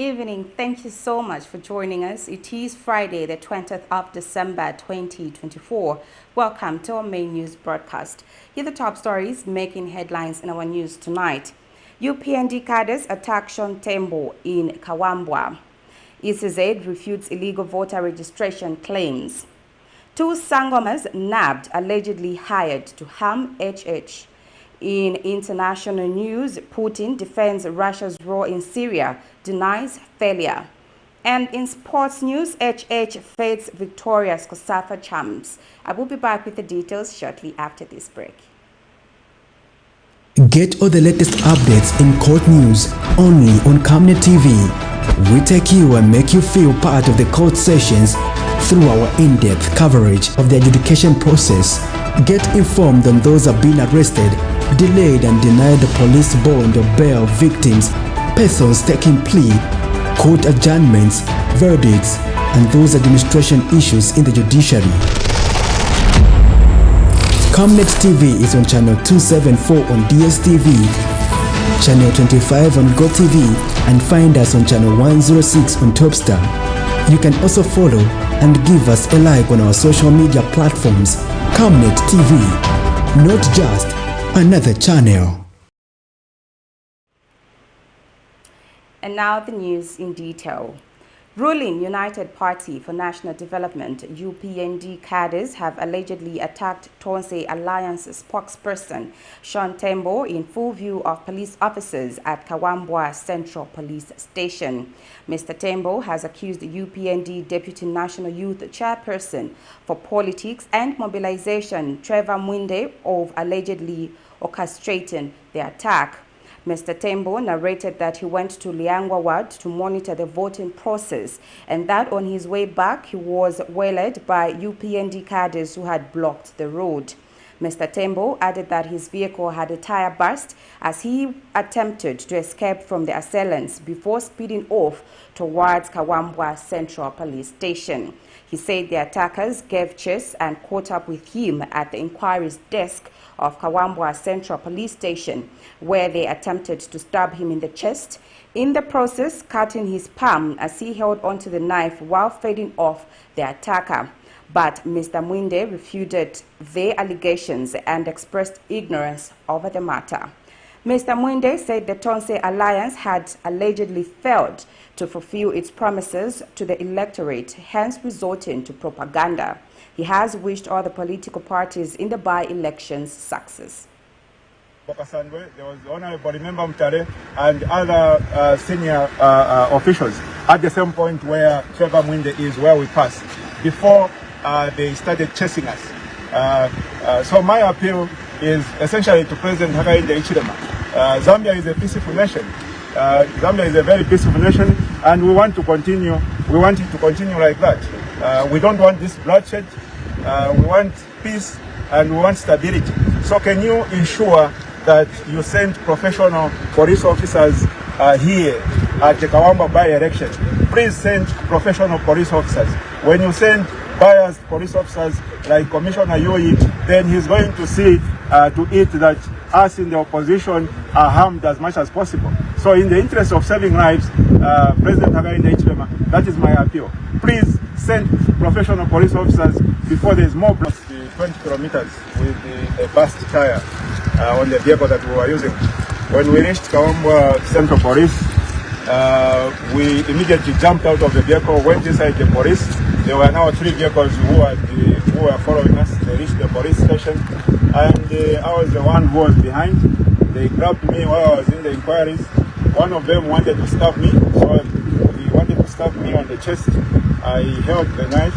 evening. Thank you so much for joining us. It is Friday, the 20th of December, 2024. Welcome to our main news broadcast. Here are the top stories making headlines in our news tonight. UPND CADRES attack TEMBO in KAWAMBWA. ECZ refutes illegal voter registration claims. 2 SANGOMAS NABBED allegedly hired to harm HH. In international news, Putin defends Russia's war in Syria, denies failure. And in sports news, HH faces victorious COSAFA champs. I will be back with the details shortly after this break. Get all the latest updates in court news only on Camnet TV. We take you and make you feel part of the court sessions through our in-depth coverage of the adjudication process. Get informed on those who have been arrested, delayed and denied the police bond or bail victims, persons taking plea, court adjournments, verdicts, and those administration issues in the judiciary. Camnet TV is on channel 274 on DSTV, channel 25 on GoTV, and find us on channel 106 on Topstar. You can also follow and give us a like on our social media platforms. Camnet TV, not just another channel. And now the news in detail. Ruling United Party for National Development, UPND cadres have allegedly attacked Tonse Alliance spokesperson TEMBO in full view of police officers at KAWAMBWA Central Police Station. Mr. TEMBO has accused the UPND Deputy National Youth Chairperson for Politics and Mobilization, Trevor Mwinde, of allegedly orchestrating the attack. Mr. TEMBO narrated that he went to Liangwa Ward to monitor the voting process and that on his way back he was waylaid by UPND cadres who had blocked the road. Mr. TEMBO added that his vehicle had a tire burst as he attempted to escape from the assailants before speeding off towards KAWAMBWA Central Police Station. He said the attackers gave chase and caught up with him at the inquiry's desk of KAWAMBWA Central Police Station, where they attempted to stab him in the chest, in the process cutting his palm as he held onto the knife while fending off the attacker. But Mr. Mwinde refuted the allegations and expressed ignorance over the matter. Mr. Mwinde said the Tonse Alliance had allegedly failed to fulfill its promises to the electorate, hence resorting to propaganda. He has wished all the political parties in the by-elections success. There was Honorable Member Mtare and other senior officials at the same point where Trevor Mwinde is, where we passed, before they started chasing us. So my appeal is essentially to President Hakainde Hichilema. Zambia is a peaceful nation. Zambia is a very peaceful nation, and we want to continue. We want it to continue like that. We don't want this bloodshed. We want peace and we want stability. So can you ensure that you send professional police officers here at the KAWAMBWA by-election? Please send professional police officers. When you send biased police officers like Commissioner Yoit, then he's going to see to it that us in the opposition are harmed as much as possible. So in the interest of saving lives, President Hakainde Hichilema, that is my appeal. Please send professional police officers before there is more blood. 20 kilometers with a burst tire on the vehicle that we were using. When we reached KAWAMBWA Central Police, we immediately jumped out of the vehicle, went inside the police. There were now 3 vehicles who were following us. They reached the police station, and I was the one who was behind. They grabbed me while I was in the inquiries. One of them wanted to stab me, so he wanted to stab me on the chest. I held the knife,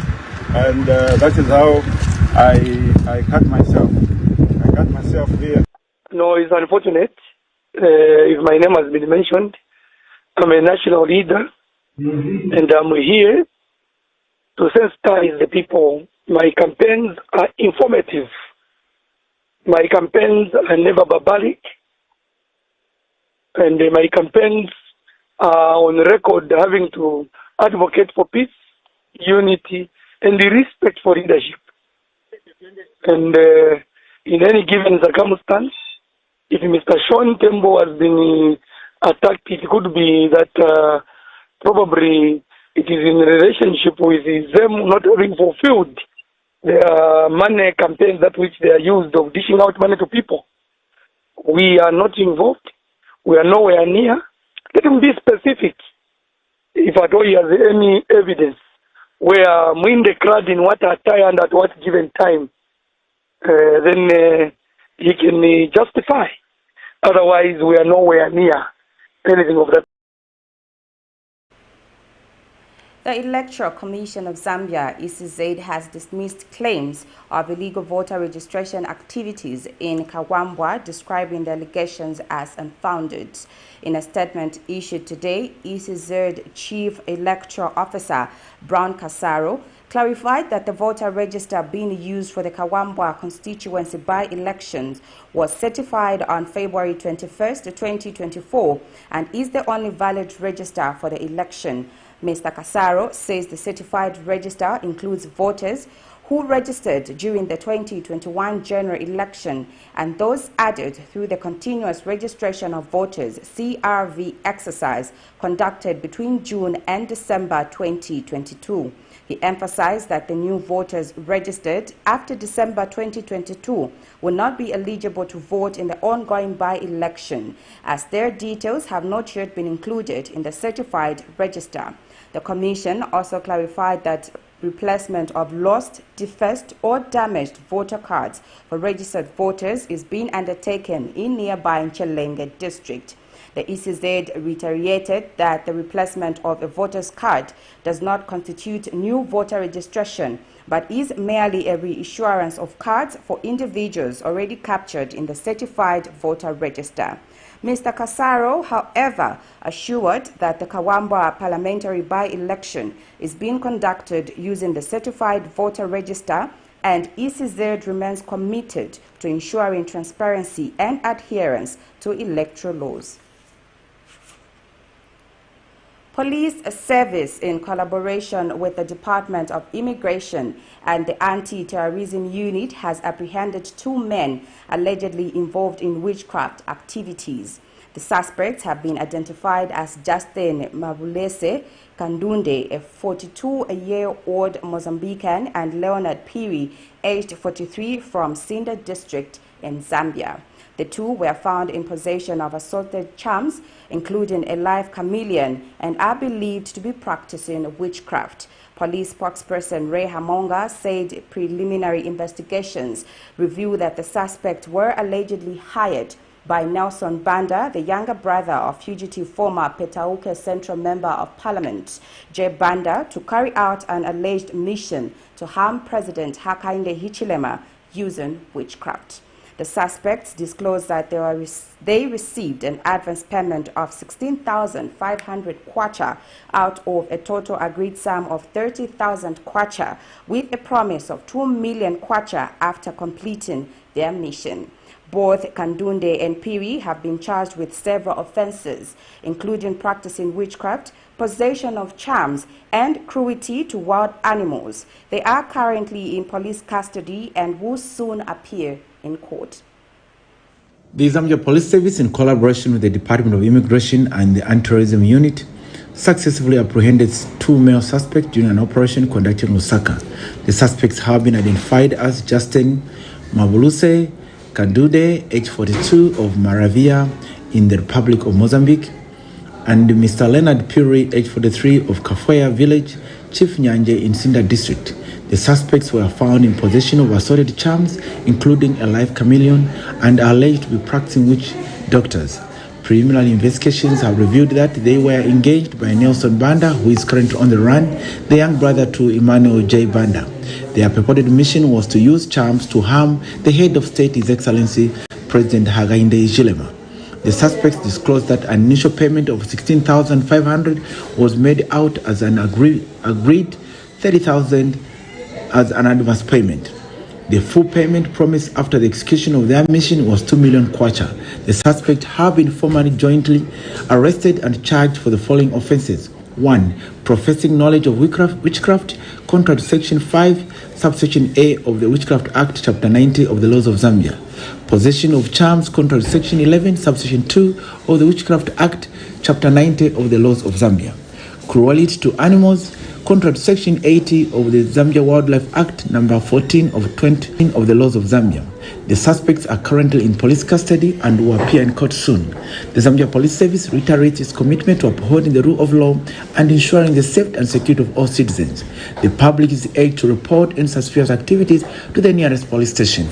and that is how I cut myself. I cut myself here. No, it's unfortunate. If my name has been mentioned, I'm a national leader, and I'm here to sensitize the people. My campaigns are informative. My campaigns are never barbaric, and my campaigns are on record having to advocate for peace, unity, and the respect for leadership. And in any given circumstance, if Mr. TEMBO has been attacked, it could be that probably it is in relationship with them not having fulfilled their money campaigns that which they are used of dishing out money to people. We are not involved. We are nowhere near. Let him be specific. If at all he has any evidence where Mwinde clad in what attire and at what given time, then he can justify. Otherwise, we are nowhere near anything of that. The Electoral Commission of Zambia, ECZ, has dismissed claims of illegal voter registration activities in KAWAMBWA, describing the allegations as unfounded. In a statement issued today, ECZ Chief Electoral Officer Brown Kasaro clarified that the voter register being used for the KAWAMBWA constituency by-elections was certified on February 21st, 2024 and is the only valid register for the election. Mr. Kasaro says the certified register includes voters who registered during the 2021 general election and those added through the continuous registration of voters (CRV) exercise conducted between June and December 2022. He emphasized that the new voters registered after December 2022 will not be eligible to vote in the ongoing by-election, as their details have not yet been included in the certified register. The Commission also clarified that replacement of lost, defaced, or damaged voter cards for registered voters is being undertaken in nearby Nchelenge district. The ECZ reiterated that the replacement of a voter's card does not constitute new voter registration, but is merely a reissuance of cards for individuals already captured in the certified voter register. Mr. Kasaro, however, assured that the KAWAMBWA parliamentary by-election is being conducted using the certified voter register, and ECZ remains committed to ensuring transparency and adherence to electoral laws. Police Service, in collaboration with the Department of Immigration and the Anti-Terrorism Unit, has apprehended 2 men allegedly involved in witchcraft activities. The suspects have been identified as Justin Mabulese Kandunde, a 42-year-old Mozambican, and Leonard Piri, aged 43, from Sinda district in Zambia. The 2 were found in possession of assorted charms, including a live chameleon, and are believed to be practicing witchcraft. Police spokesperson Ray Hamonga said preliminary investigations revealed that the suspects were allegedly hired by Nelson Banda, the younger brother of fugitive former Petauke Central Member of Parliament J. Banda, to carry out an alleged mission to harm President Hakainde Hichilema using witchcraft. The suspects disclosed that they received an advance payment of 16,500 kwacha out of a total agreed sum of 30,000 kwacha, with a promise of 2 million kwacha after completing their mission. Both Kandunde and Piri have been charged with several offenses, including practicing witchcraft, possession of charms, and cruelty to wild animals. They are currently in police custody and will soon appear in court. The Zambia Police Service, in collaboration with the Department of Immigration and the Anti-Terrorism Unit, successfully apprehended 2 male suspects during an operation conducted in Lusaka. The suspects have been identified as Justin Mabuluse Kandude, age 42, of Maravia in the Republic of Mozambique, and Mr. Leonard Puri, age 43, of Kafoya Village, Chief Nyanje in Sinda District. The suspects were found in possession of assorted charms, including a live chameleon, and are alleged to be practicing witch doctors. Preliminary investigations have revealed that they were engaged by Nelson Banda, who is currently on the run, the young brother to Emmanuel J. Banda. Their purported mission was to use charms to harm the head of state, His Excellency President Hakainde Hichilema. The suspects disclosed that an initial payment of 16,500 was made out as an agreed 30,000 as an advance payment. The full payment promised after the execution of their mission was 2 million kwacha. The suspects have been formally jointly arrested and charged for the following offenses. 1. Professing knowledge of witchcraft, contrary to Section 5, Subsection A of the Witchcraft Act, Chapter 90 of the Laws of Zambia. Possession of charms, contrary to Section 11, Subsection 2 of the Witchcraft Act, Chapter 90 of the Laws of Zambia. cruelty to animals, contrary to Section 80 of the Zambia Wildlife Act number 14 of 20 of the laws of Zambia. The suspects are currently in police custody and will appear in court soon. The Zambia Police Service reiterates its commitment to upholding the rule of law and ensuring the safety and security of all citizens. The public is urged to report any suspicious activities to the nearest police station.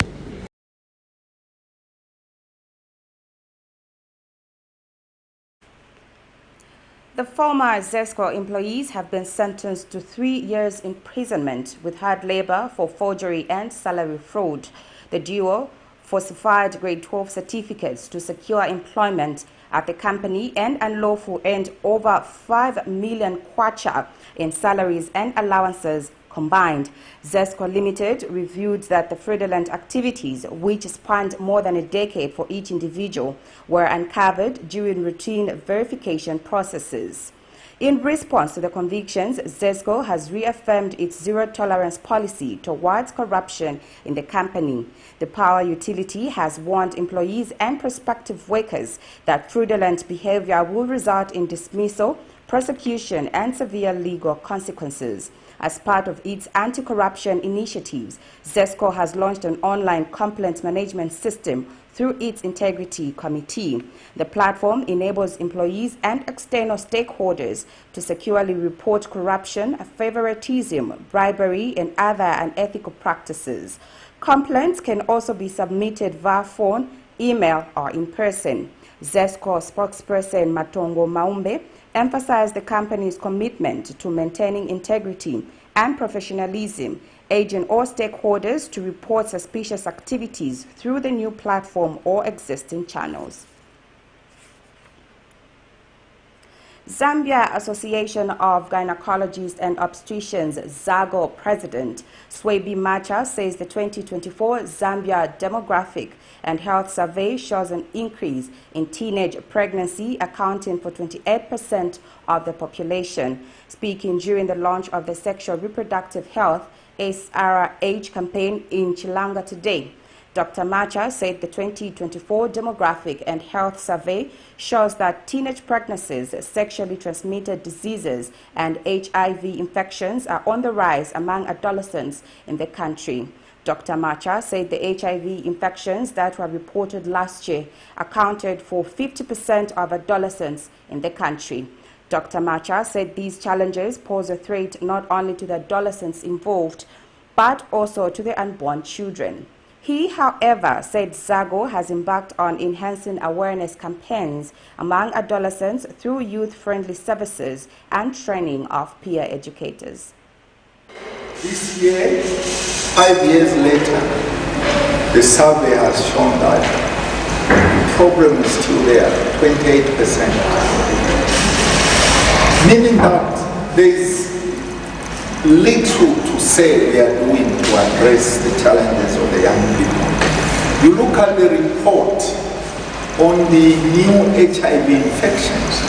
The former ZESCO employees have been sentenced to 3 years imprisonment with hard labor for forgery and salary fraud. The duo falsified grade 12 certificates to secure employment at the company and unlawfully earned over 5 million kwacha in salaries and allowances combined. ZESCO Limited reviewed that the fraudulent activities, which spanned more than a decade for each individual, were uncovered during routine verification processes. In response to the convictions, ZESCO has reaffirmed its zero-tolerance policy towards corruption in the company. The power utility has warned employees and prospective workers that fraudulent behavior will result in dismissal, prosecution, and severe legal consequences. As part of its anti-corruption initiatives, ZESCO has launched an online complaint management system through its Integrity Committee. The platform enables employees and external stakeholders to securely report corruption, favoritism, bribery, and other unethical practices. Complaints can also be submitted via phone, email, or in person. ZESCO spokesperson Matongo Maumbe emphasized the company's commitment to maintaining integrity and professionalism, urging all stakeholders to report suspicious activities through the new platform or existing channels. Zambia Association of Gynecologists and Obstetricians ZAGO President Swebi Macha says the 2024 Zambia Demographic and Health Survey shows an increase in teenage pregnancy, accounting for 28% of the population. Speaking during the launch of the Sexual Reproductive Health SRH campaign in Chilanga today, Dr. Macha said the 2024 Demographic and Health Survey shows that teenage pregnancies, sexually transmitted diseases, and HIV infections are on the rise among adolescents in the country. Dr. Macha said the HIV infections that were reported last year accounted for 50% of adolescents in the country. Dr. Macha said these challenges pose a threat not only to the adolescents involved, but also to the unborn children. He, however, said ZAGO has embarked on enhancing awareness campaigns among adolescents through youth-friendly services and training of peer educators. This year, 5 years later, the survey has shown that the problem is still there, 28%. Meaning that there is little to say we are doing to address the challenges of the young people. You look at the report on the new HIV infections.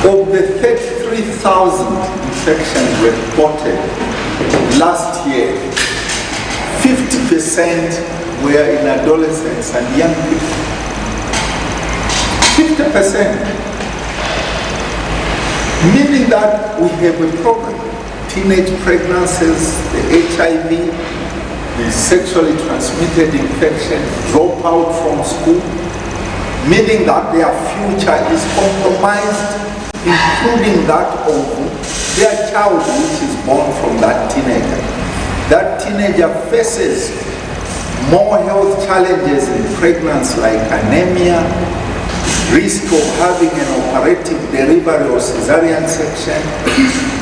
Of the 33,000 infections reported last year, 50% were in adolescents and young people. 50%. Meaning that we have a problem. Teenage pregnancies, the HIV, the sexually transmitted infection, drop out from school, meaning that their future is compromised, including that of their child which is born from that teenager. That teenager faces more health challenges in pregnancy like anemia, risk of having an operative delivery or cesarean section,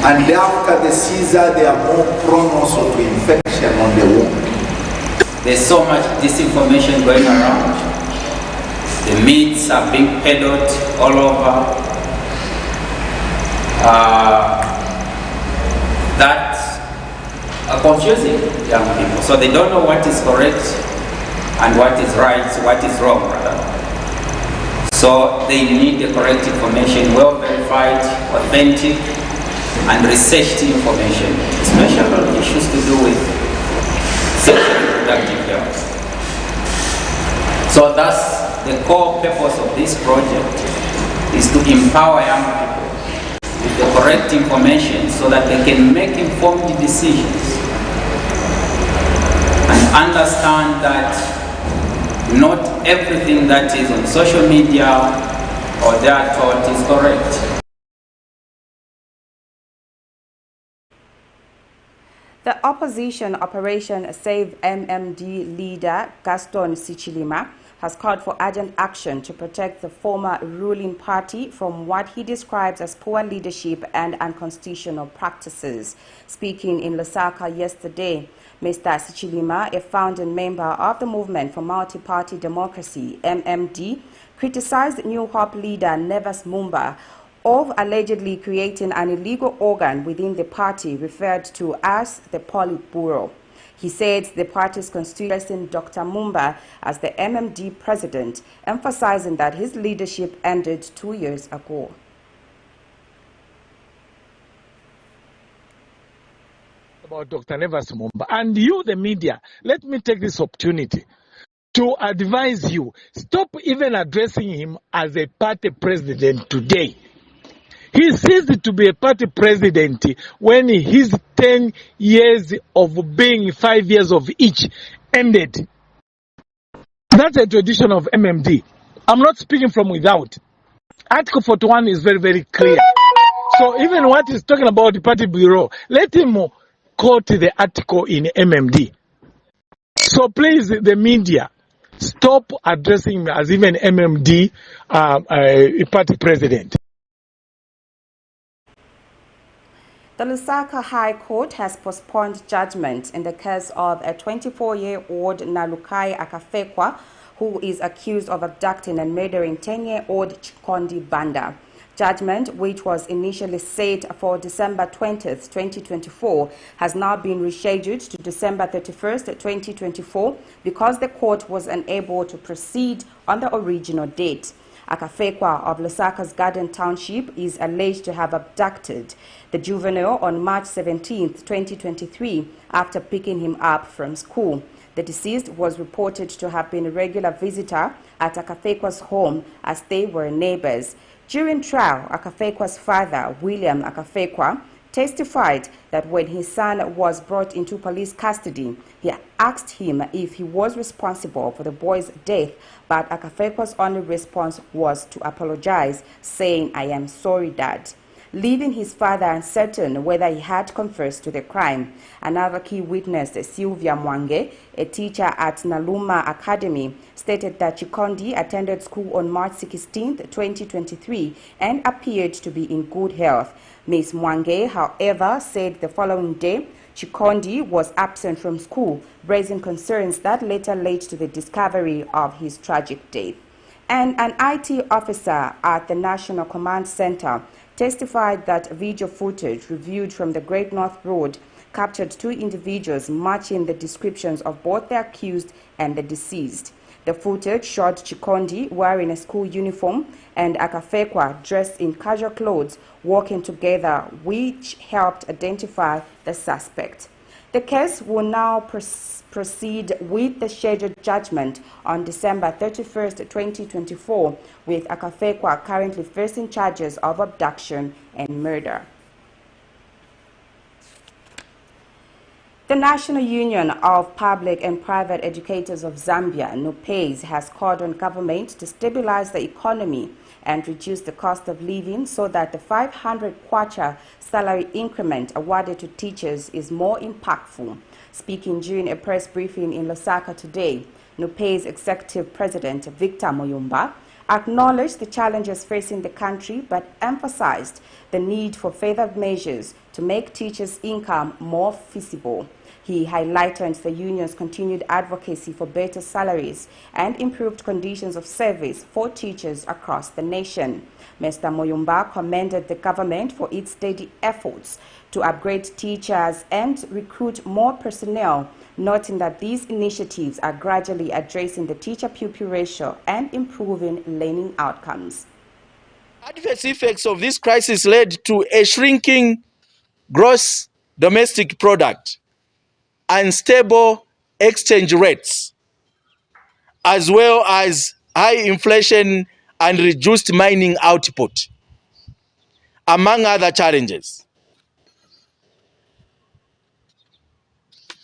and after the Caesar they are more prone also to infection on the womb. There's so much disinformation going around. The myths are being peddled all over. That are confusing young people. So they don't know what is correct and what is right, what is wrong, rather. So they need the correct information, well verified, authentic, and researched information, especially on issues to do with sexual reproductive health. So thus, the core purpose of this project is to empower young people the correct information so that they can make informed decisions and understand that not everything that is on social media or they are taught is correct. The opposition Operation Save MMD leader Gaston Sichilima has called for urgent action to protect the former ruling party from what he describes as poor leadership and unconstitutional practices. Speaking in Lusaka yesterday, Mr. Sichilima, a founding member of the Movement for Multi-Party Democracy, MMD, criticized New Hope leader Nevas Mumba of allegedly creating an illegal organ within the party referred to as the Politburo. He said the party's constituent Dr. Mumba as the MMD president, emphasizing that his leadership ended 2 years ago. About Dr. Nevas Mumba and you, the media, let me take this opportunity to advise you, stop even addressing him as a party president today. He ceased to be a party president when his 10 years of being 5 years of each ended. That's a tradition of MMD. I'm not speaking from without. Article 41 is very, very clear. So even what he's talking about the party bureau, let him quote the article in MMD. So please, the media, stop addressing him as even MMD a party president. The Lusaka High Court has postponed judgment in the case of a 24-year-old Nalukai Akafekwa, who is accused of abducting and murdering 10-year-old Chikondi Banda. Judgment, which was initially set for December 20th, 2024, has now been rescheduled to December 31st, 2024, because the court was unable to proceed on the original date. Akafekwa of Lusaka's Garden Township is alleged to have abducted the juvenile on March 17, 2023, after picking him up from school. The deceased was reported to have been a regular visitor at Akafekwa's home as they were neighbors. During trial, Akafekwa's father, William Akafekwa, testified that when his son was brought into police custody, he asked him if he was responsible for the boy's death, but Akafekwa's only response was to apologize, saying, "I am sorry, Dad," leaving his father uncertain whether he had confessed to the crime. Another key witness, Sylvia Mwange, a teacher at Naluma Academy, stated that Chikondi attended school on March 16, 2023, and appeared to be in good health. Ms. Mwange, however, said the following day, Chikondi was absent from school, raising concerns that later led to the discovery of his tragic death. And an IT officer at the National Command Center testified that video footage reviewed from the Great North Road captured two individuals matching the descriptions of both the accused and the deceased. The footage showed Chikondi wearing a school uniform and Akafekwa dressed in casual clothes walking together, which helped identify the suspect. The case will now proceed with the scheduled judgment on December 31st, 2024, with Akafekwa currently facing charges of abduction and murder. The National Union of Public and Private Educators of Zambia, NUPES, has called on government to stabilize the economy and reduce the cost of living so that the 500 kwacha salary increment awarded to teachers is more impactful. Speaking during a press briefing in Lusaka today, NUPES Executive President Victor Moyumba acknowledged the challenges facing the country but emphasized the need for further measures to make teachers' income more feasible. He highlighted the union's continued advocacy for better salaries and improved conditions of service for teachers across the nation. Mr. Moyumba commended the government for its steady efforts to upgrade teachers and recruit more personnel, noting that these initiatives are gradually addressing the teacher-pupil ratio and improving learning outcomes. Adverse effects of this crisis led to a shrinking gross domestic product, unstable exchange rates, as well as high inflation and reduced mining output. among other challenges.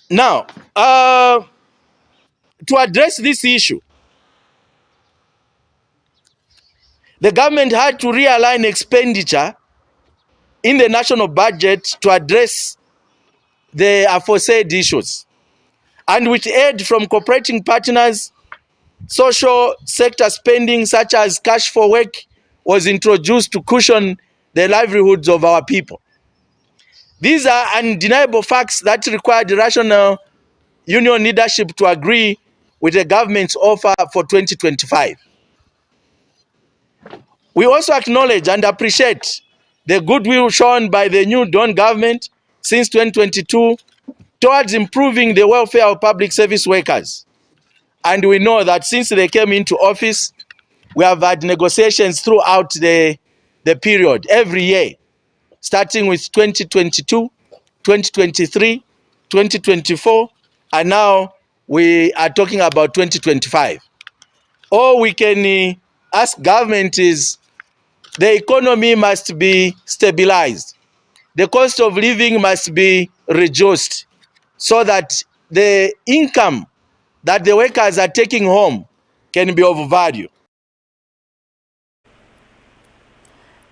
Now, to address this issue, the government had to realign expenditure in the national budget to address the aforesaid issues. And with aid from cooperating partners, social sector spending such as cash for work was introduced to cushion the livelihoods of our people. These are undeniable facts that required rational union leadership to agree with the government's offer for 2025. We also acknowledge and appreciate the goodwill shown by the new Dawn government since 2022 towards improving the welfare of public service workers. And we know that since they came into office, we have had negotiations throughout the period, every year, starting with 2022, 2023, 2024, and now we are talking about 2025. All we can ask government is the economy must be stabilized. The cost of living must be reduced so that the income that the workers are taking home can be of value.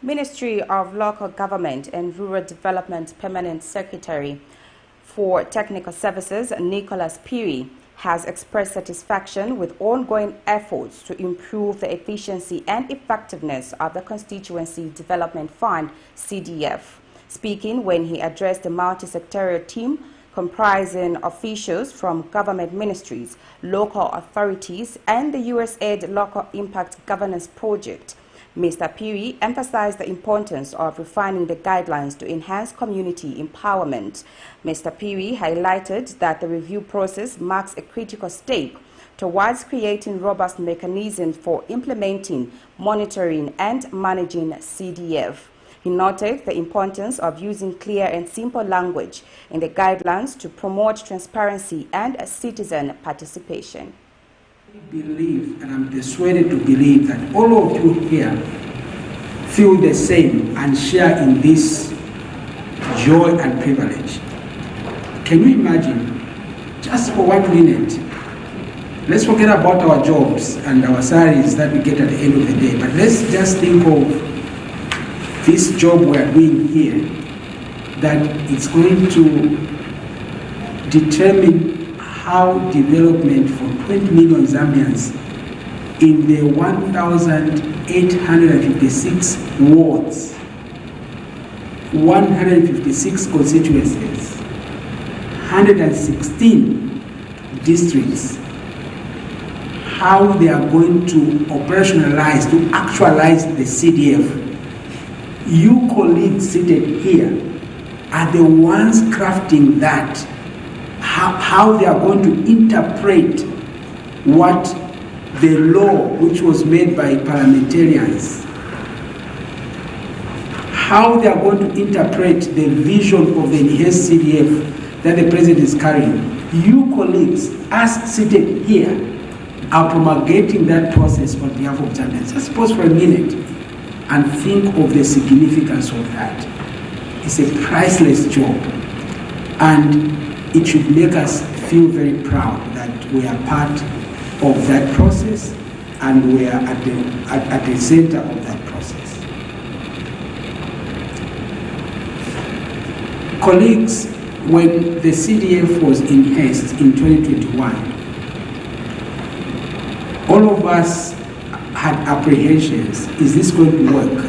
Ministry of Local Government and Rural Development Permanent Secretary for Technical Services, Nicholas Piri, has expressed satisfaction with ongoing efforts to improve the efficiency and effectiveness of the Constituency Development Fund, CDF. Speaking when he addressed the multi-sectorial team comprising officials from government ministries, local authorities, and the USAID Local Impact Governance Project, Mr. Piri emphasized the importance of refining the guidelines to enhance community empowerment. Mr. Piri highlighted that the review process marks a critical step towards creating robust mechanisms for implementing, monitoring, and managing CDF. He noted the importance of using clear and simple language in the guidelines to promote transparency and citizen participation. I believe, and I'm persuaded to believe, that all of you here feel the same and share in this joy and privilege. Can you imagine, just for 1 minute, let's forget about our jobs and our salaries that we get at the end of the day, but let's just think of this job we are doing here, that it's going to determine how development for 20 million Zambians in the 1,856 wards, 156 constituencies, 116 districts, how they are going to operationalize, to actualize the CDF. You colleagues seated here are the ones crafting that. How they are going to interpret what the law which was made by parliamentarians, how they are going to interpret the vision of the enhanced CDF that the president is carrying. You colleagues, us seated here, are promulgating that process on behalf of Zambians. Just pause for a minute and think of the significance of that. It's a priceless job, and it should make us feel very proud that we are part of that process and we are at the center of that process. Colleagues, when the CDF was enhanced in 2021, all of us had apprehensions. Is this going to work?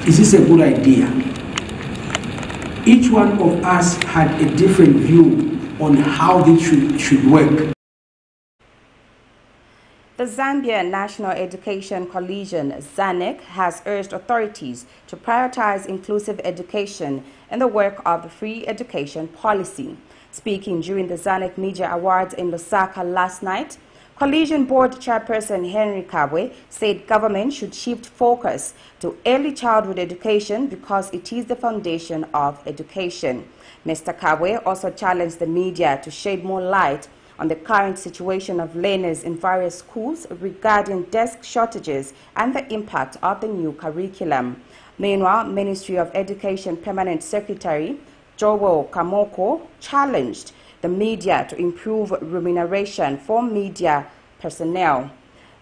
Is this a good idea? Each one of us had a different view on how this should work. The Zambia National Education Coalition, ZANEC, has urged authorities to prioritize inclusive education in the work of the free education policy. Speaking during the ZANEC Media Awards in Lusaka last night, Coalition Board Chairperson Henry Kabwe said government should shift focus to early childhood education because it is the foundation of education. Mr. Kabwe also challenged the media to shed more light on the current situation of learners in various schools regarding desk shortages and the impact of the new curriculum. Meanwhile, Ministry of Education Permanent Secretary Joel Kamoko challenged the media to improve remuneration for media personnel.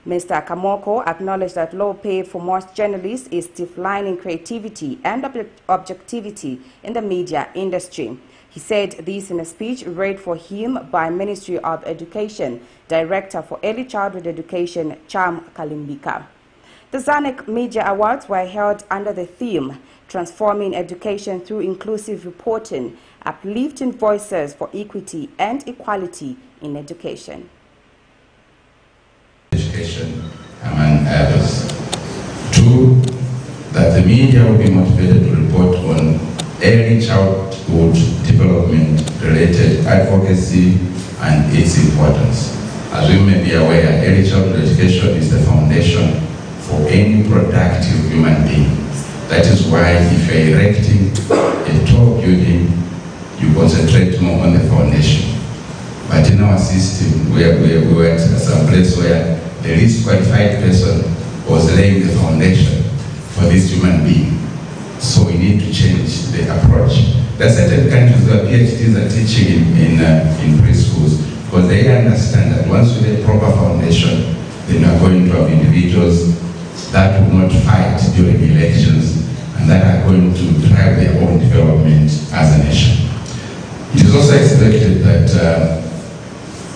Mr. Kamoko acknowledged that low pay for most journalists is declining creativity and objectivity in the media industry. He said this in a speech read for him by Ministry of Education Director for Early Childhood Education, Cham Kalimbika. The ZANEC Media Awards were held under the theme Transforming Education Through Inclusive Reporting, Uplifting Voices for Equity and Equality in Education. Education, among others. 2, that the media will be motivated to report on early childhood development related advocacy and its importance. As we may be aware, early childhood education is the foundation for any productive human being. That is why if you're erecting a tall building, you concentrate more on the foundation. But in our system, we were at some place where the least qualified person was laying the foundation for this human being. So we need to change the approach. There are certain countries where PhDs are teaching in preschools because they understand that once we lay proper foundation, then we are going to have individuals that will not fight during elections and that are going to drive their own development as a nation. It is also expected that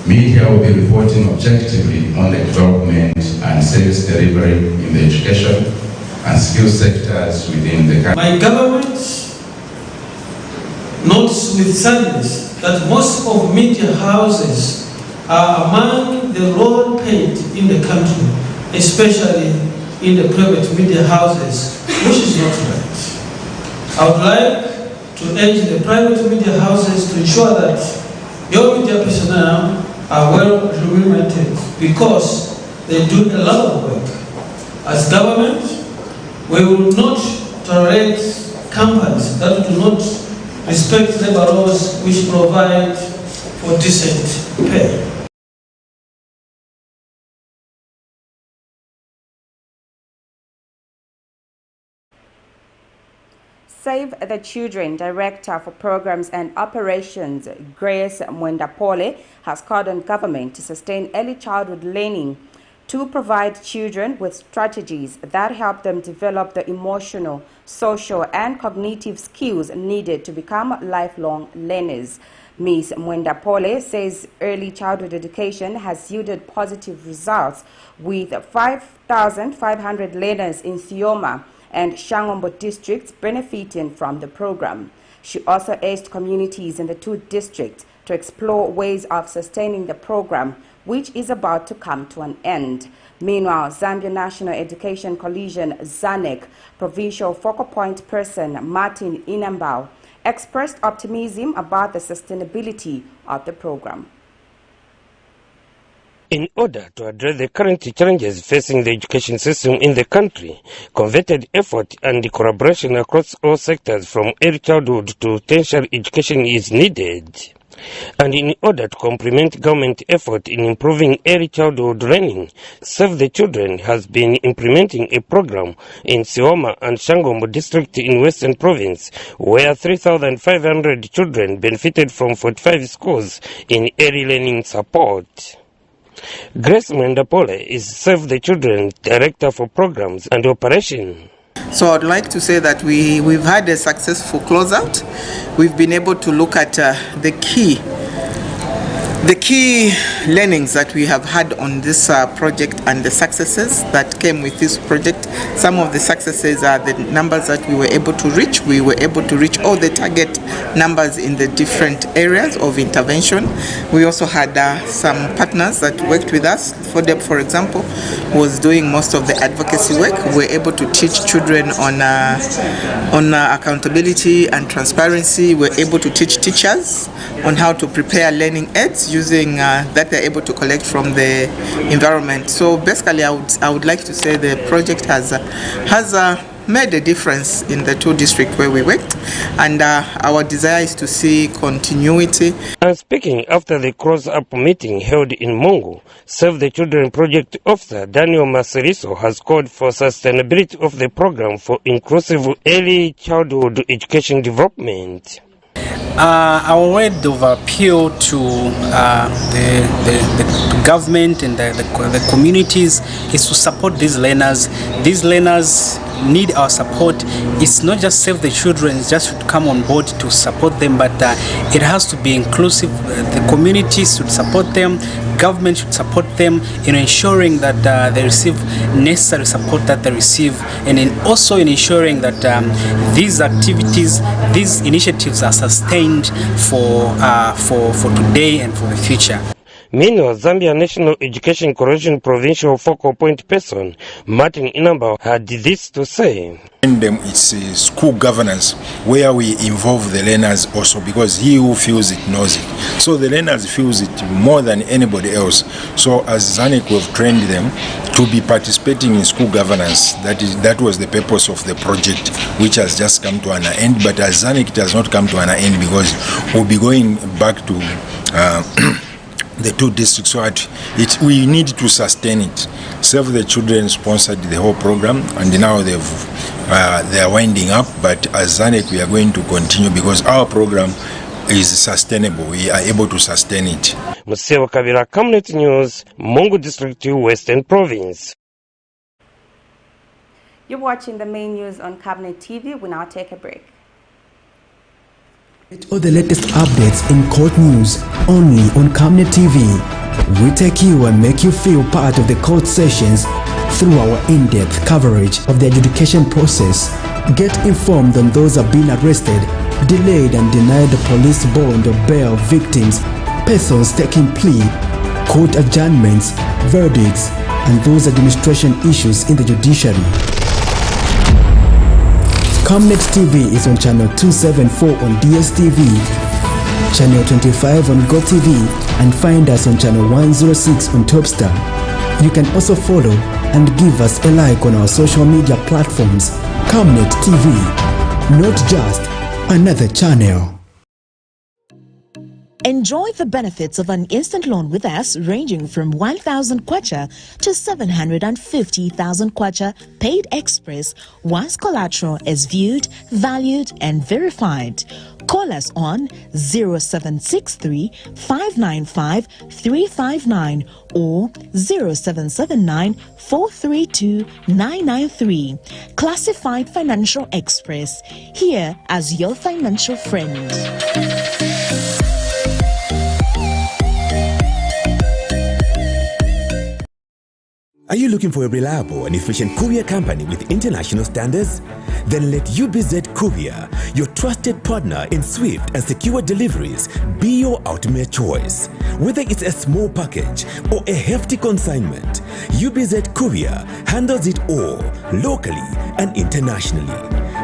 media will be reporting objectively on the development and service delivery in the education and skill sectors within the country. My government notes with sadness that most of media houses are among the lower paid in the country, especially in the private media houses, which is not right. I would like to urge the private media houses to ensure that your media personnel are well remunerated because they do a lot of work. As government, we will not tolerate companies that do not respect labor laws which provide for decent pay. Save the Children Director for Programs and Operations, Grace Mwendapole, has called on government to sustain early childhood learning to provide children with strategies that help them develop the emotional, social, and cognitive skills needed to become lifelong learners. Ms. Mwendapole says early childhood education has yielded positive results with 5,500 learners in Sioma and SANGOMAS districts benefiting from the program. She also urged communities in the 2 districts to explore ways of sustaining the program, which is about to come to an end. Meanwhile, Zambia National Education Coalition ZANEC Provincial Focal Point Person Martin Inambao expressed optimism about the sustainability of the program. In order to address the current challenges facing the education system in the country, concerted effort and collaboration across all sectors from early childhood to tertiary education is needed. And in order to complement government effort in improving early childhood learning, Save the Children has been implementing a program in Sioma and SANGOMAS district in Western Province, where 3,500 children benefited from 45 schools in early learning support. Grace Mwendapole is Save the Children Director for Programs and Operation. So I'd like to say that we've had a successful closeout. We've been able to look at the key learnings that we have had on this project and the successes that came with this project. Some of the successes are the numbers that we were able to reach. We were able to reach all the target numbers in the different areas of intervention. We also had some partners that worked with us. For example, was doing most of the advocacy work. We were able to teach children on accountability and transparency. We were able to teach teachers on how to prepare learning aids using that they're able to collect from the environment. So basically, I would like to say the project has made a difference in the 2 districts where we worked, and our desire is to see continuity. And speaking after the cross-up meeting held in Mungu, Save the Children Project Officer Daniel Masiriso has called for sustainability of the program for inclusive early childhood education development. Our word of appeal to the government and the communities is to support these learners. These learners need our support. It's not just Save the Children, it's just to come on board to support them, but it has to be inclusive. The communities should support them, government should support them in ensuring that they receive necessary support that they receive, and also in ensuring that these activities, these initiatives are sustained for today and for the future. Meanwhile, Zambia National Education Coalition Provincial Focal Point Person Martin Inamba had this to say. It's school governance where we involve the learners also, because he who feels it knows it. So the learners feels it more than anybody else. So as ZANIC, we've trained them to be participating in school governance. That was the purpose of the project, which has just come to an end. But as ZANIC, it has not come to an end, because we'll be going back to the 2 districts, so we need to sustain it. Save the Children sponsored the whole program, and now they are winding up. But as ZANIC, we are going to continue, because our program is sustainable. We are able to sustain it. Museo Kabira, Camnet News, Mungu District, Western Province. You're watching the main news on Camnet TV. We now take a break. All the latest updates in court news only on Camnet TV. We take you and make you feel part of the court sessions through our in-depth coverage of the adjudication process. Get informed on those who have been arrested, delayed and denied the police bond or bail victims, persons taking plea, court adjournments, verdicts, and those administration issues in the judiciary. Camnet TV is on channel 274 on DSTV, channel 25 on GoTV, and find us on channel 106 on Topstar. You can also follow and give us a like on our social media platforms. Camnet TV, not just another channel. Enjoy the benefits of an instant loan with us, ranging from 1,000 kwacha to 750,000 kwacha, paid express once collateral is viewed, valued and verified. Call us on 0763 595 359 or 0779 432 993. Classified Financial Express, here as your financial friend. Are you looking for a reliable and efficient courier company with international standards? Then let UBZ Courier, your trusted partner in swift and secure deliveries, be your ultimate choice. Whether it's a small package or a hefty consignment, UBZ Courier handles it all, locally and internationally.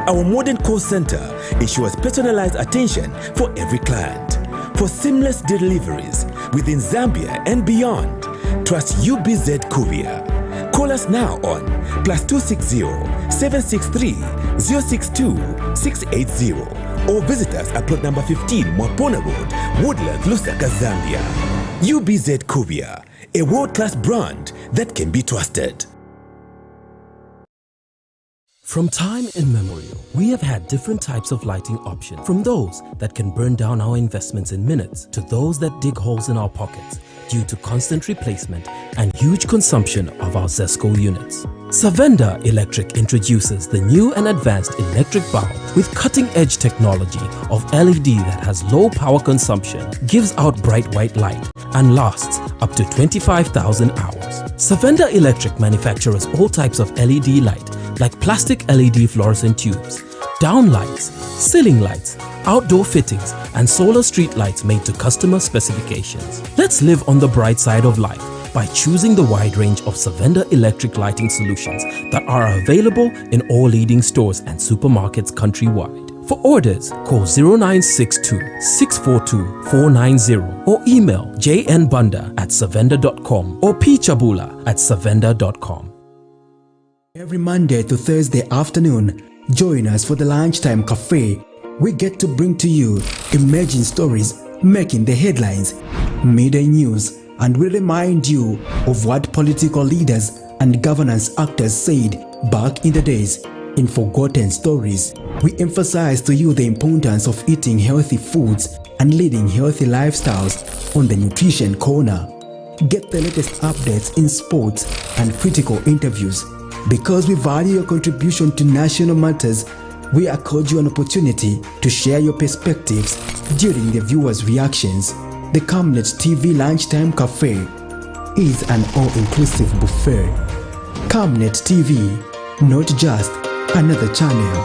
Our modern call center ensures personalized attention for every client. For seamless deliveries within Zambia and beyond, trust UBZ Courier. Call us now on +260 763 062 680 or visit us at plot number 15 Mwapona Road, Woodlands, Lusaka, Zambia. UBZ Courier, a world-class brand that can be trusted. From time immemorial, we have had different types of lighting options, from those that can burn down our investments in minutes to those that dig holes in our pockets due to constant replacement and huge consumption of our ZESCO units. Savenda Electric introduces the new and advanced electric bulb with cutting-edge technology of LED that has low power consumption, gives out bright white light, and lasts up to 25,000 hours. Savenda Electric manufactures all types of LED light, like plastic LED fluorescent tubes, down lights, ceiling lights, outdoor fittings, and solar street lights made to customer specifications. Let's live on the bright side of life by choosing the wide range of Savenda electric lighting solutions that are available in all leading stores and supermarkets countrywide. For orders, call 0962 642 490 or email jnbunda@savenda.com or pchabula@savenda.com. Every Monday to Thursday afternoon, join us for the Lunchtime Cafe. We get to bring to you emerging stories making the headlines, midday news, and we remind you of what political leaders and governance actors said back in the days. In forgotten stories, we emphasize to you the importance of eating healthy foods and leading healthy lifestyles on the Nutrition Corner. Get the latest updates in sports and critical interviews. Because we value your contribution to national matters, we accord you an opportunity to share your perspectives during the viewers' reactions. The Camnet TV Lunchtime Cafe is an all-inclusive buffet. Camnet TV, not just another channel.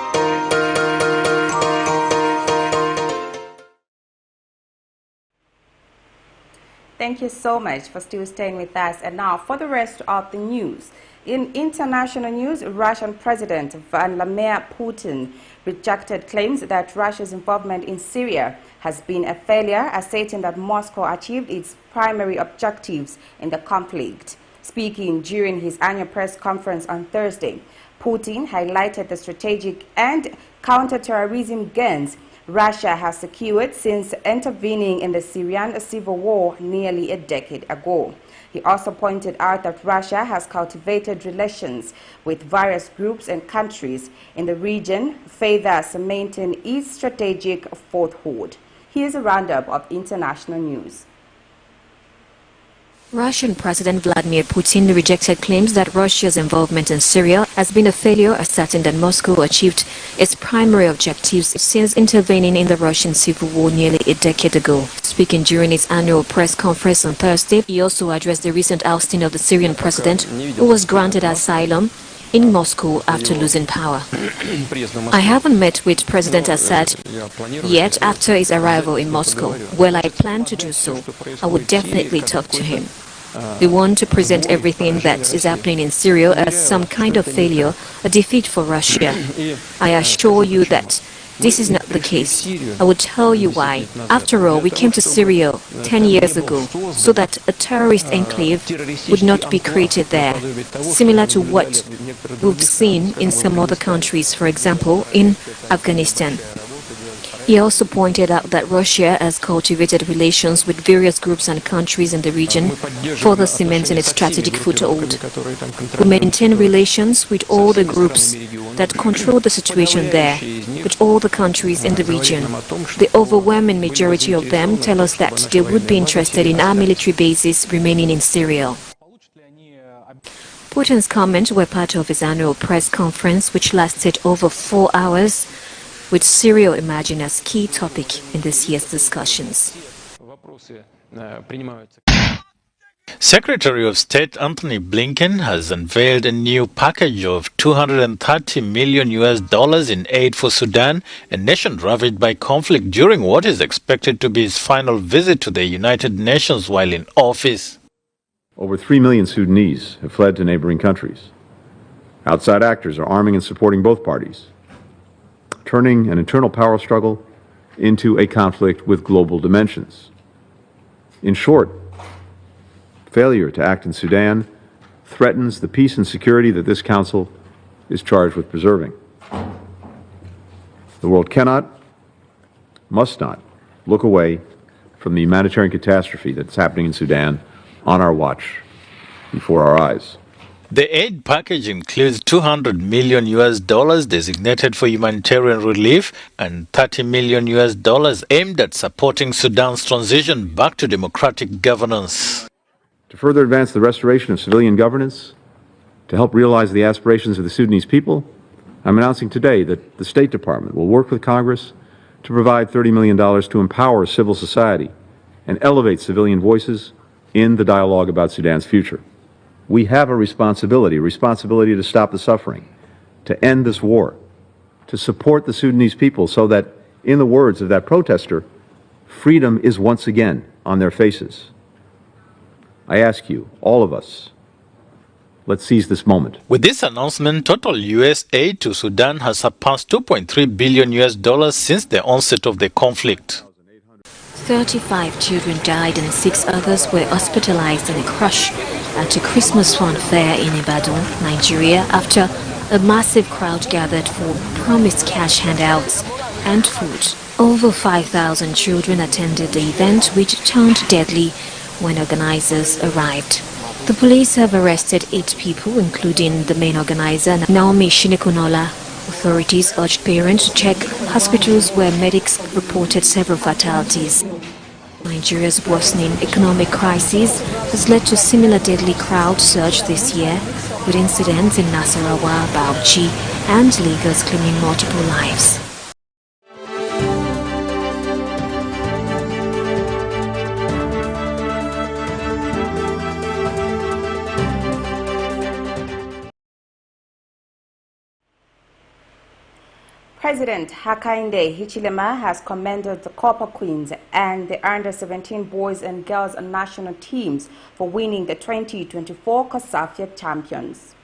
Thank you so much for still staying with us. And now for the rest of the news. In international news, Russian President Vladimir Putin rejected claims that Russia's involvement in Syria has been a failure, asserting that Moscow achieved its primary objectives in the conflict. Speaking during his annual press conference on Thursday, Putin highlighted the strategic and counter-terrorism gains Russia has secured since intervening in the Syrian civil war nearly a decade ago. He also pointed out that Russia has cultivated relations with various groups and countries in the region, further cementing its strategic foothold. Here's a roundup of international news. Russian President Vladimir Putin rejected claims that Russia's involvement in Syria has been a failure, asserting that Moscow achieved its primary objectives since intervening in the Russian civil war nearly a decade ago. Speaking during his annual press conference on Thursday, he also addressed the recent ousting of the Syrian president, who was granted asylum in Moscow after losing power. I haven't met with President Assad yet after his arrival in Moscow. Well, I plan to do so. I would definitely talk to him. We want to present everything that is happening in Syria as some kind of failure, a defeat for Russia. I assure you that this is not the case. I will tell you why. After all, we came to Syria 10 years ago so that a terrorist enclave would not be created there, similar to what we've seen in some other countries, for example, in Afghanistan. He also pointed out that Russia has cultivated relations with various groups and countries in the region, further cementing its strategic foothold. We maintain relations with all the groups that control the situation there, with all the countries in the region. The overwhelming majority of them tell us that they would be interested in our military bases remaining in Syria. Putin's comments were part of his annual press conference, which lasted over 4 hours, with Syria emerging as key topic in this year's discussions. Secretary of State Anthony Blinken has unveiled a new package of $230 million in aid for Sudan, a nation ravaged by conflict, during what is expected to be his final visit to the United Nations while in office. Over 3 million Sudanese have fled to neighboring countries. Outside actors are arming and supporting both parties, turning an internal power struggle into a conflict with global dimensions. In short, failure to act in Sudan threatens the peace and security that this Council is charged with preserving. The world cannot, must not, look away from the humanitarian catastrophe that's happening in Sudan on our watch, before our eyes. The aid package includes $200 million designated for humanitarian relief and $30 million aimed at supporting Sudan's transition back to democratic governance. To further advance the restoration of civilian governance, to help realize the aspirations of the Sudanese people, I'm announcing today that the State Department will work with Congress to provide $30 million to empower civil society and elevate civilian voices in the dialogue about Sudan's future. We have a responsibility to stop the suffering, to end this war, to support the Sudanese people so that, in the words of that protester, freedom is once again on their faces. I ask you, all of us, let's seize this moment. With this announcement, total U.S. aid to Sudan has surpassed $2.3 billion since the onset of the conflict. 35 children died and 6 others were hospitalized in a crash at a Christmas funfair in Ibadan, Nigeria, after a massive crowd gathered for promised cash handouts and food. Over 5,000 children attended the event, which turned deadly when organizers arrived. The police have arrested 8 people, including the main organizer, Naomi Shinekunola. Authorities urged parents to check hospitals where medics reported several fatalities. Nigeria's worsening economic crisis has led to similar deadly crowd surge this year, with incidents in Nasarawa, Bauchi and Lagos claiming multiple lives. President Hakainde Hichilema has commended the Copper Queens and the Under-17 boys and girls national teams for winning the 2024 COSAFA champions.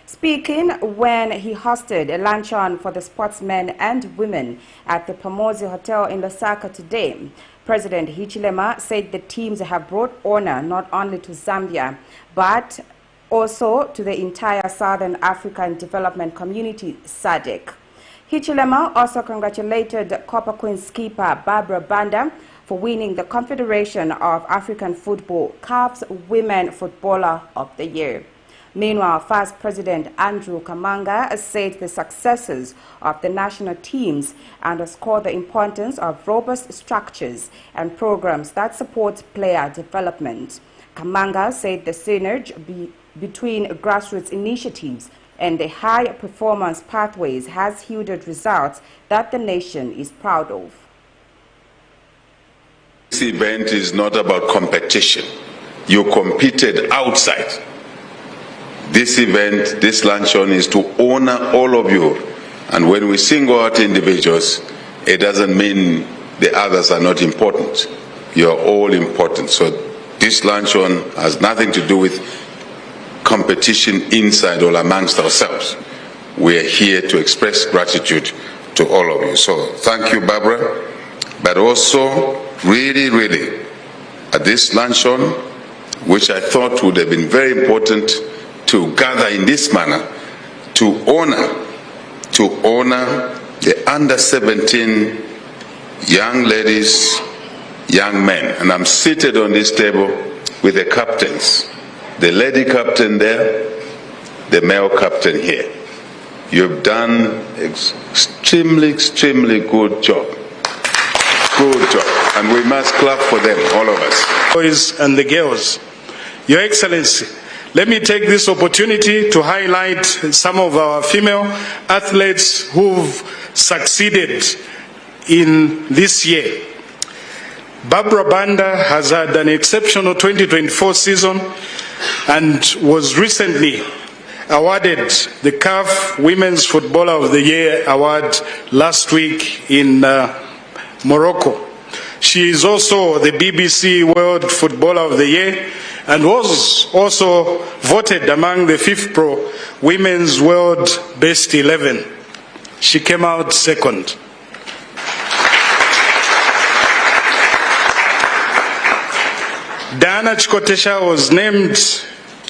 Speaking when he hosted a luncheon for the sportsmen and women at the Pomozi Hotel in Lusaka today, President Hichilema said the teams have brought honor not only to Zambia, but also to the entire Southern African Development Community, SADC. Hichilema also congratulated Copper Queens skipper Barbara Banda for winning the Confederation of African Football CAF's Women Footballer of the Year. Meanwhile, First President Andrew Kamanga said the successes of the national teams underscore the importance of robust structures and programs that support player development. Kamanga said the synergy between grassroots initiatives and the high-performance pathways has yielded results that the nation is proud of. This event is not about competition. You competed outside. This event, this luncheon, is to honor all of you. And when we single out individuals, it doesn't mean the others are not important. You are all important. So this luncheon has nothing to do with competition inside or amongst ourselves. We are here to express gratitude to all of you. So thank you, Barbara. But also, really, at this luncheon, which I thought would have been very important to gather in this manner, to honor the under-17 young ladies, young men. And I'm seated on this table with the captains. The lady captain there, the male captain here. You've done extremely good job. Good job. And we must clap for them, all of us. Boys and the girls, Your Excellency, let me take this opportunity to highlight some of our female athletes who've succeeded in this year. Barbara Banda has had an exceptional 2024 season and was recently awarded the CAF Women's Footballer of the Year award last week in Morocco. She is also the BBC World Footballer of the Year and was also voted among the FIFPro Women's World Best 11. She came out second. Diana Chikotesha was named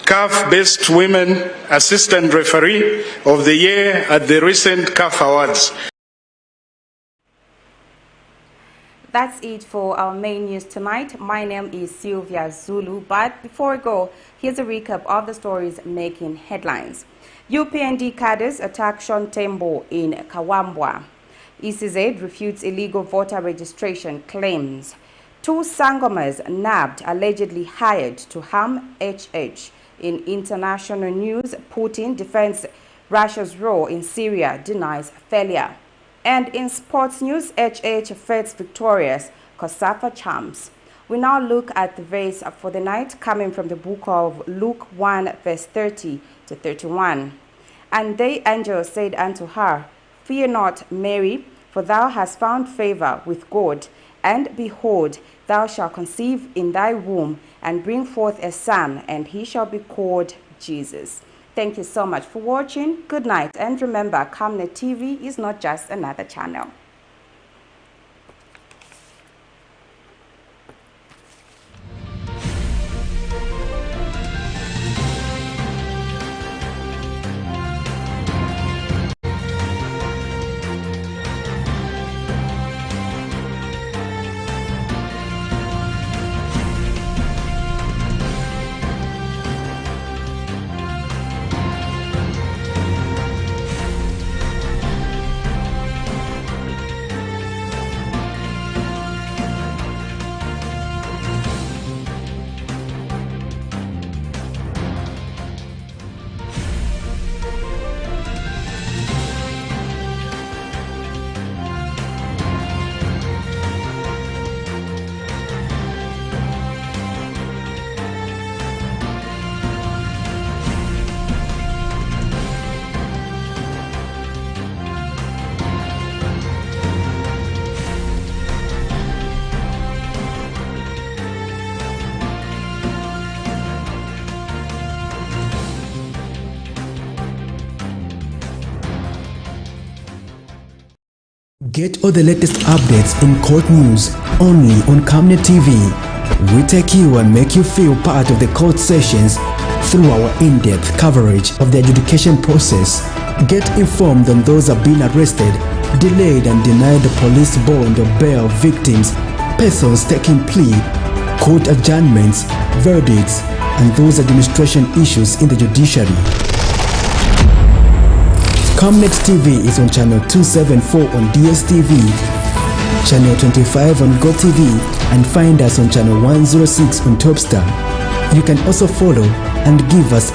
CAF Best Women Assistant Referee of the Year at the recent CAF Awards. That's it for our main news tonight. My name is Sylvia Zulu, but before we go, here's a recap of the stories making headlines. UPND CADRES attack TEMBO in KAWAMBWA. ECZ refutes illegal voter registration claims. 2 SANGOMAS NABBED allegedly hired to harm HH. In international news, Putin defends Russia's role in Syria, denies failure. And in sports news, HH FETES victorious, COSAFA champs. We now look at the verse for the night coming from the book of Luke 1 verse 30 to 31. And the angel said unto her, Fear not, Mary, for thou hast found favor with God. And behold, thou shalt conceive in thy womb and bring forth a son, and he shall be called Jesus. Thank you so much for watching. Good night. And remember, Camnet TV is not just another channel. Get all the latest updates in court news only on Camnet TV. We take you and make you feel part of the court sessions through our in-depth coverage of the adjudication process. Get informed on those who have been arrested, delayed and denied the police bond or bail victims, persons taking plea, court adjournments, verdicts, and those administration issues in the judiciary. Camnet TV is on channel 274 on DSTV, channel 25 on GoTV, and find us on channel 106 on Topstar. You can also follow and give us